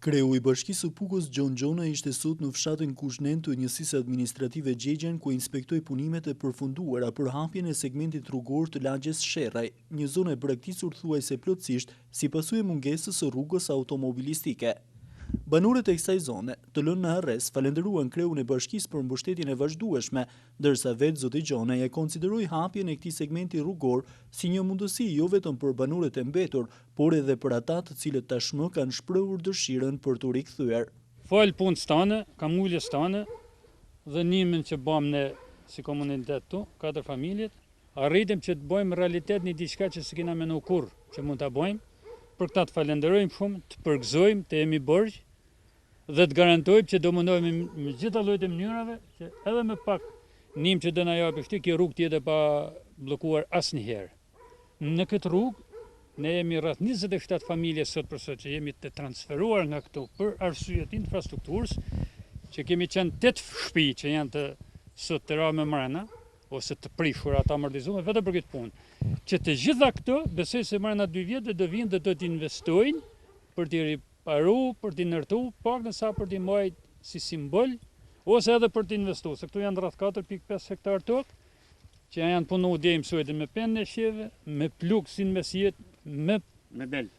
Kreu i Bashkisë së Pukës Gjon Gjona ishte sot në fshatin Kushnen të njësisë administrative Gjegjen, ku inspektoi punimet e përfunduara për hapjen e segmentit rrugor të lagjes Sherraj, një zonë e braktisur thuajse plotësisht si pasojë e mungesës së rrugës automobilistike. Banorët e kësaj zone, të lënë në arrest, falenderuan kreun e bashkisë për mbështetjen e vazhdueshme, ndërsa vetë zoti Gjonaj e konsideroi hapjen e këtij segmenti rrugor si një mundësi jo vetëm për banorët e mbetur, por edhe për ata të cilët tashmë kanë shprehur dëshirën për t'u rikthyer. Fal punës tane, kam uljes tane dhe nimin që bëm ne si komunitet tu, 4 familjet, arritëm që të bëjmë realitet një diçka që s'kena menuar kurrë që mund ta bëjmë. Për këta të falenderojmë shumë, të përgëzojmë, të jemi borgj dhe të garantojmë që do mundohemi me gjitha llojet e mënyrave që edhe me pak nim që do na japë këtë kjo rrugë tjetër pa bllokuar asnjëherë. Në këtë rrugë ne jemi rreth 27 familje sot për sot që jemi të transferuar nga këtu për arsye të infrastrukturës, që kemi qenë 8 shtëpi që janë të sot të rënë mbrana ose të prishura të amortizuar vetëm për këtë punë. Që të gjitha këto, besoj se marrë 2 vjet do vinë dhe do të investojnë për t'i riparu, për t'i ndërtu, pak në sa për t'i mbajtur si simbol, ose edhe për t'i investuar, se këtu janë rreth 4.5 hektar tokë, që janë punu dje mësuetin me penë e sheve, me pluksin me sjet, me bel,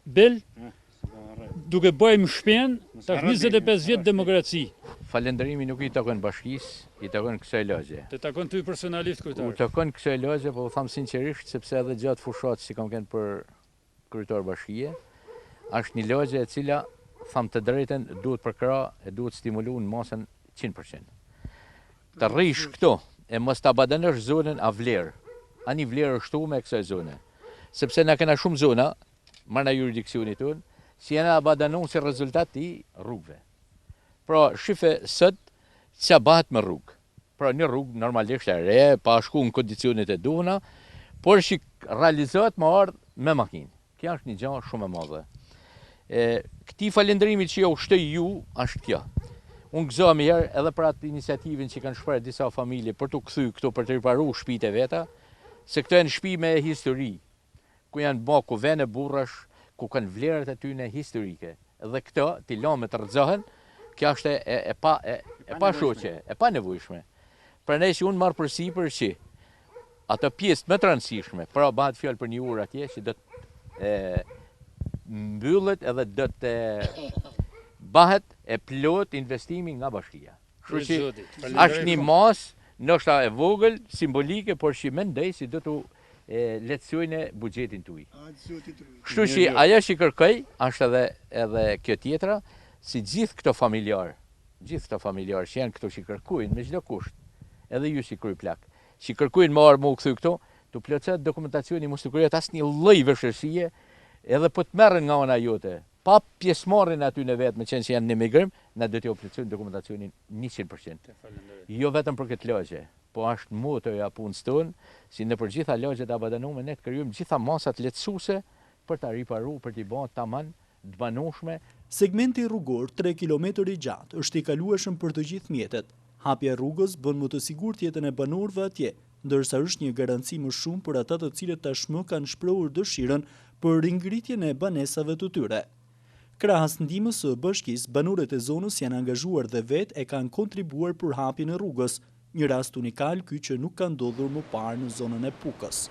duke bëjmë shpen, tash 25 vjet demokraci. Falenderimi nuk i takon bashkisë, i takon kësaj lagje. Të takon ty personalisht kryetar. U takon kësaj lagje, po u tham sinqerisht, sepse edhe gjatë fushatës që kam qenë për kryetar bashkie, është një lagje e cila, tham të drejten, duhet përkra e duhet stimulu në masën 100%. Të rrish këto, e mos ta badanësh zonën a vlerë. A një vlerë është me kësaj zone. Sepse na kena shumë zona, marrë jurisdiksionit tonë, si janë abadanu si rezultat i rrugëve. Pra, shife sot, që bëhet me rrugë. Pra, një rrugë normalisht e re, pa shku në kondicionet e duhuna, por që realizohet më ardhë me makinë. Kja është një gjë shumë e madhe. Këti falendrimit që jo shtoj ju, është kjo. Unë gëzohem herë edhe për atë iniciativin që kanë shprehur disa familje për të kthy këto për të riparu shtëpitë e veta, se këto janë shtëpi me histori, ku janë bë kuvene burrash, ku kanë vlerat e tyre historike. Dhe këto ti lëmë të rrëzohen, kjo është e pa shoqe, e pa nevojshme. Prandaj që unë marr përsipër që ato pjesë më të rëndësishme, pra bëhet fjalë për një urë atje që do të mbyllet edhe do të bëhet e plot investimi nga bashkia. Kështu që është një masë, ndoshta e vogël, simbolike, por që mendoj si do të lehtësojnë buxhetin tuaj. Kështu që ajo që kërkoj është edhe kjo tjetra, si gjithë këto familjar që janë këto që kërkujnë me çdo kusht, edhe ju si kryplak, që kërkujnë më u kthy këto, të plotësohet dokumentacioni, mos të krijohet asnjë lloj vështirësie, edhe po të merren nga ana jote, pa pjesëmarrjen aty në vetë, me qenë që janë në emigrim, na do t'ju plotësojnë dokumentacionin 100%. Jo vetëm për këtë lagje, po është motoja punës tonë, si në për gjitha lagjet abadanume ne të krijojmë gjitha masat lehtësuese për ta riparuar, për t'i bërë tamam të banueshme. Segmenti rrugor 3 kilometër i gjatë është i kalueshëm për të gjithë mjetet. Hapja e rrugës bën më të sigurt jetën e banorëve atje, ndërsa është një garanci më shumë për ata të cilët tashmë kanë shprehur dëshirën për ringritjen e banesave të tyre. Krahas ndihmës së bashkisë, banorët e zonës janë angazhuar dhe vetë e kanë kontribuar për hapjen e rrugës, një rast unikal ky që nuk ka ndodhur më parë në zonën e Pukës.